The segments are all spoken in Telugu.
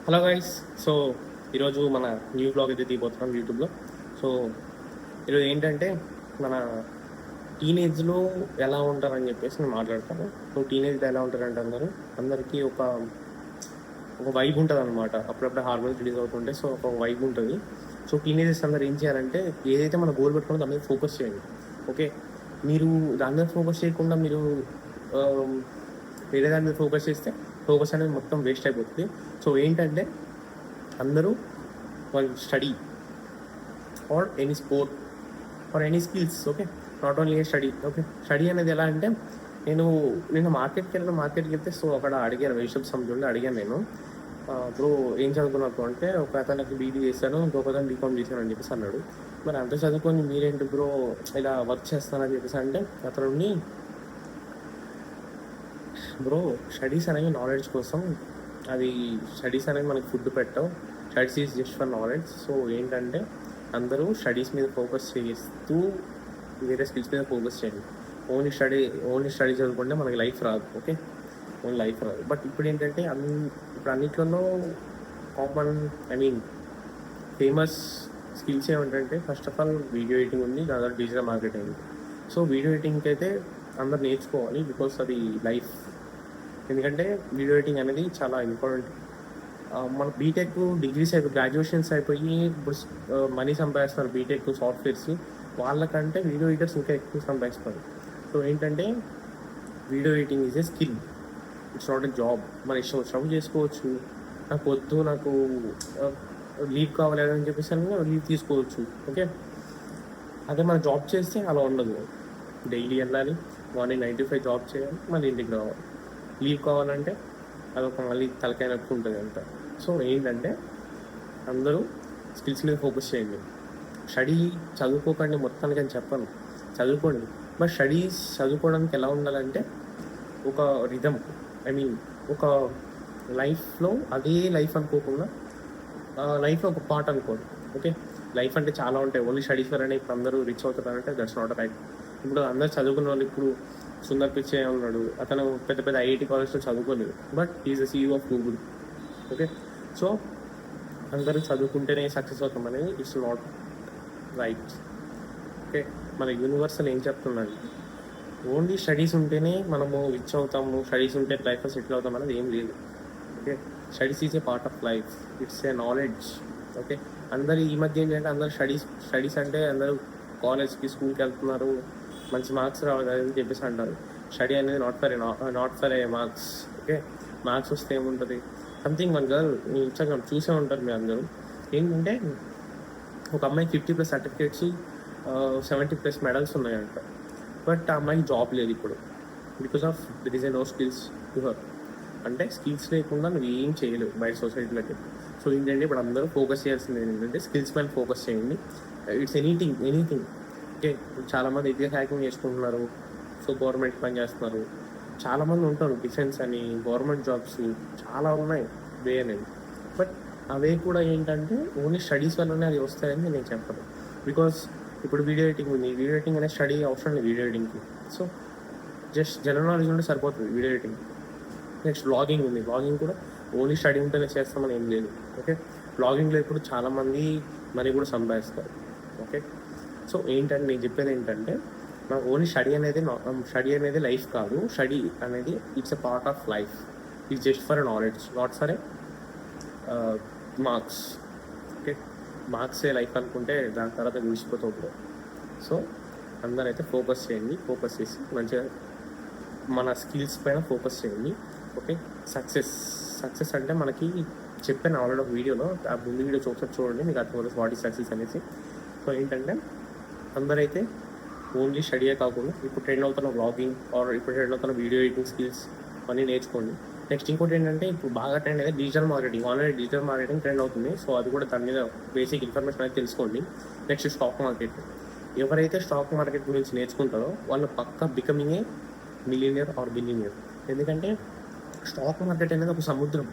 Hello guys. సో ఈరోజు మన న్యూ బ్లాగ్ అయితే తీయబోతున్నాం యూట్యూబ్లో. సో ఈరోజు ఏంటంటే మన టీనేజ్లో ఎలా ఉంటారని చెప్పేసి నేను మాట్లాడతాను. సో టీనేజ్లో ఎలా ఉంటారంటే అందరికీ ఒక వైబ్ ఉంటుంది అనమాట. అప్పుడప్పుడు హార్మోన్స్ రిలీజ్ అవుతుంటే సో ఒక వైబ్ ఉంటుంది. సో టీనేజర్స్ అందరు ఏం చేయాలంటే ఏదైతే మన గోల్ పెట్టుకున్నదో దాని మీద ఫోకస్ చేయండి. ఓకే, మీరు దాని మీద ఫోకస్ చేయకుండా మీరు వేరే దాని మీద ఫోకస్ చేస్తే ఫోకస్ అనేది మొత్తం వేస్ట్ అయిపోతుంది. సో ఏంటంటే అందరూ వాళ్ళు study or any sport or any skills. Okay, not only A study. Okay, study అనేది ఎలా అంటే నేను మార్కెట్కి వెళ్తే సో అక్కడ అడిగాను, వెజిటబుల్స్ అమ్ముతుండే అడిగాను నేను, బ్రో ఏం చదువుకున్నప్పుడు అంటే ఒక అతనికి బీడీ చేశాను, ఇంకొక అతను బీకామ్ చేశాను అని చెప్పేసి అన్నాడు. మరి అంత చదువుకొని మీరేంటి బ్రో ఇలా వర్క్ చేస్తానని చెప్పేసి అంటే అతను బ్రో స్టడీస్ అనేవి నాలెడ్జ్ కోసం, అది స్టడీస్ అనేవి మనకి ఫుడ్ పెట్టవు, studies is just for knowledge. So ఏంటంటే అందరూ స్టడీస్ మీద ఫోకస్ చేస్తూ వేరే స్కిల్స్ మీద ఫోకస్ చేయండి. ఓన్లీ స్టడీ చదువుకుంటే మనకి లైఫ్ రాదు. ఓకే, ఓన్లీ లైఫ్ రాదు. బట్ ఇప్పుడు ఏంటంటే ఇప్పుడు అన్నిట్లలో కామన్ ఫేమస్ స్కిల్స్ ఏమిటంటే first of all video editing ఉంది, దాని తర్వాత డిజిటల్ మార్కెటింగ్ ఉంది. సో వీడియో ఎడిటింగ్కి అయితే అందరు నేర్చుకోవాలి, బికాస్ అది లైఫ్. ఎందుకంటే వీడియో ఎడిటింగ్ అనేది చాలా ఇంపార్టెంట్. మన బీటెక్ డిగ్రీస్ గ్రాడ్యుయేషన్స్ అయిపోయి ఇప్పుడు మనీ సంపాదిస్తారు బీటెక్ సాఫ్ట్వేర్స్, వాళ్ళకంటే వీడియో ఎడిటర్స్ ఇంకా ఎక్కువ సంపాదిస్తారు. సో ఏంటంటే video editing is a skill, it's not a job. మన ఇష్టం వచ్చినప్పుడు చేసుకోవచ్చు. నాకు లీవ్ కావాలి అని చెప్పేసి లీవ్ తీసుకోవచ్చు. ఓకే, అదే మనం జాబ్ చేస్తే అలా ఉండదు. డైలీ వెళ్ళాలి, మార్నింగ్ 9 to 5 జాబ్ చేయాలి, మళ్ళీ ఇంటికి రావాలి. లీవ్ కావాలంటే అదొక మళ్ళీ తలకాయ నొప్పి ఉంటుంది అంత. సో ఏంటంటే అందరూ స్కిల్స్ మీద ఫోకస్ చేయండి. స్టడీ చదువుకోకండి మొత్తానికి అని చెప్పను, చదువుకోండి. బట్ స్టడీస్ చదువుకోవడానికి ఎలా ఉండాలంటే ఒక రిథమ్, ఒక లైఫ్లో అదే లైఫ్ అనుకోకుండా లైఫ్లో ఒక పార్ట్ అనుకోండి. ఓకే, లైఫ్ అంటే చాలా ఉంటాయి, ఓన్లీ స్టడీస్ వరనే ఇప్పుడు అందరూ రిచ్ అవుతారంటే దట్స్ నాట్ రైట్. ఇప్పుడు అందరు చదువుకున్న వాళ్ళు, ఇప్పుడు సుందర్ పిచ్చే ఉన్నాడు, అతను పెద్ద పెద్ద ఐఐటి కాలేజ్లో చదువుకోలేదు, but is the CEO of Google. Okay, so అందరూ చదువుకుంటేనే సక్సెస్ అవుతాం అనేది ఇట్స్ నాట్ రైట్. ఓకే, మన యూనివర్సల్ ఏం చెప్తున్నాడు, ఓన్లీ స్టడీస్ ఉంటేనే మనము రిచ్ అవుతాము, స్టడీస్ ఉంటే లైఫ్లో సెటిల్ అవుతాం అనేది ఏం లేదు. Okay, studies is a part of life, it's a knowledge. Okay, అందరు ఈ మధ్య ఏంటంటే అందరూ స్టడీస్ అంటే అందరూ కాలేజ్కి స్కూల్కి వెళ్తున్నారు, మంచి మార్క్స్ రావాలి అని చెప్పేసి అంటారు. స్టడీ అనేది not for a marks. Okay, marks వస్తే ఏముంటుంది, సంథింగ్. మన గర్ల్ ఇన్స్టాగ్రామ్ చూసే ఉంటారు మీరు అందరూ. ఏంటంటే ఒక అమ్మాయి 50+ సర్టిఫికేట్స్, 70+ మెడల్స్ ఉన్నాయంట, బట్ ఆ అమ్మాయికి జాబ్ లేదు ఇప్పుడు, because of there is a no skills to her. అంటే స్కిల్స్ లేకుండా నువ్వు ఏం చేయలేవు బయట సొసైటీలోకి. సో ఏంటంటే ఇప్పుడు అందరూ ఫోకస్ చేయాల్సింది ఏంటంటే స్కిల్స్ పైన ఫోకస్ చేయండి. It's anything. ఓకే, చాలామంది ఇదే హ్యాకింగ్ చేసుకుంటున్నారు, సో గవర్నమెంట్ పని చేస్తున్నారు. చాలామంది ఉంటారు, డిఫెన్స్ అని, గవర్నమెంట్ జాబ్స్ చాలా ఉన్నాయి వే అనేది. బట్ అవే కూడా ఏంటంటే ఓన్లీ స్టడీస్ వల్లనే అది వస్తాయని నేను చెప్పను. బికాస్ ఇప్పుడు వీడియో ఎడిటింగ్ ఉంది, వీడియో ఎడిటింగ్ అనేది స్టడీ అవసరం లేదు వీడియో ఎడిటింగ్కి. సో జస్ట్ జనరల్ నాలెడ్జ్ ఉంటే సరిపోతుంది వీడియో ఎడిటింగ్. నెక్స్ట్ వ్లాగింగ్ ఉంది, వ్లాగింగ్ కూడా ఓన్లీ స్టడీ ఉంటేనే చేస్తామని ఏం లేదు. ఓకే, వ్లాగింగ్లో ఇప్పుడు చాలామంది మనీ కూడా సంపాదిస్తారు. ఓకే, సో ఏంటంటే నేను చెప్పేది ఏంటంటే నాకు ఓన్లీ స్టడీ అనేది లైఫ్ కాదు. స్టడీ అనేది it's a part of life, it's just for a knowledge, not for a marks. Okay, మార్క్సే లైఫ్ అనుకుంటే దాని తర్వాత గుడిసిపోతుంది. సో అందరైతే ఫోకస్ చేసి మంచిగా మన స్కిల్స్ పైన ఫోకస్ చేయండి. ఓకే, సక్సెస్ అంటే మనకి చెప్పాను ఆల్రెడీ ఒక వీడియోలో, ఆ ముందు వీడియో ఒకసారి చూడండి, మీకు అర్థమవుతుంది వాట్ ఈస్ సక్సెస్ అనేసి. సో ఏంటంటే అందరైతే ఓన్లీ స్టడీయే కాకుండా ఇప్పుడు ట్రెండ్ అవుతున్న వ్లాగింగ్ ఆర్ ఇప్పుడు ట్రెండ్ అవుతున్న వీడియో ఎడిటింగ్ స్కిల్స్ అన్నీ నేర్చుకోండి. నెక్స్ట్ ఇంకోటి ఏంటంటే ఇప్పుడు బాగా ట్రెండ్ అయితే digital marketing, online digital marketing trend అవుతుంది. సో అది కూడా దాని మీద బేసిక్ ఇన్ఫర్మేషన్ అయితే తెలుసుకోండి. నెక్స్ట్ స్టాక్ మార్కెట్, ఎవరైతే స్టాక్ మార్కెట్ గురించి నేర్చుకుంటారో వాళ్ళు పక్కా becoming a millionaire or billionaire. ఎందుకంటే స్టాక్ మార్కెట్ అనేది ఒక సముద్రం,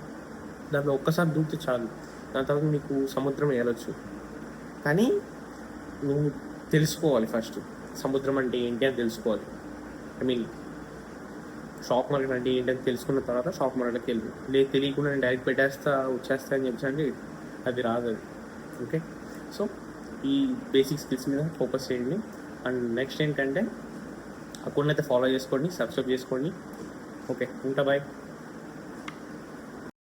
దాంట్లో ఒక్కసారి దూకితే చాలు, దాని తర్వాత మీకు సముద్రం వెళ్ళొచ్చు. కానీ నువ్వు తెలుసుకోవాలి, ఫస్ట్ సముద్రం అంటే ఏంటి అని తెలుసుకోవాలి. స్టాక్ మార్కెట్ అంటే ఏంటని తెలుసుకున్న తర్వాత స్టాక్ మార్కెట్కి వెళ్ళి లేదు తెలియకుండా నేను డైరెక్ట్ పెట్టేస్తా వచ్చేస్తా అని చెప్పి అంటే అది రాదు అది. ఓకే, సో ఈ బేసిక్ స్కిల్స్ మీద ఫోకస్ చేయండి. అండ్ నెక్స్ట్ ఏంటంటే అకౌంట్ అయితే ఫాలో చేసుకోండి, సబ్స్క్రైబ్ చేసుకోండి. ఓకే, ఉంటా, బాయ్.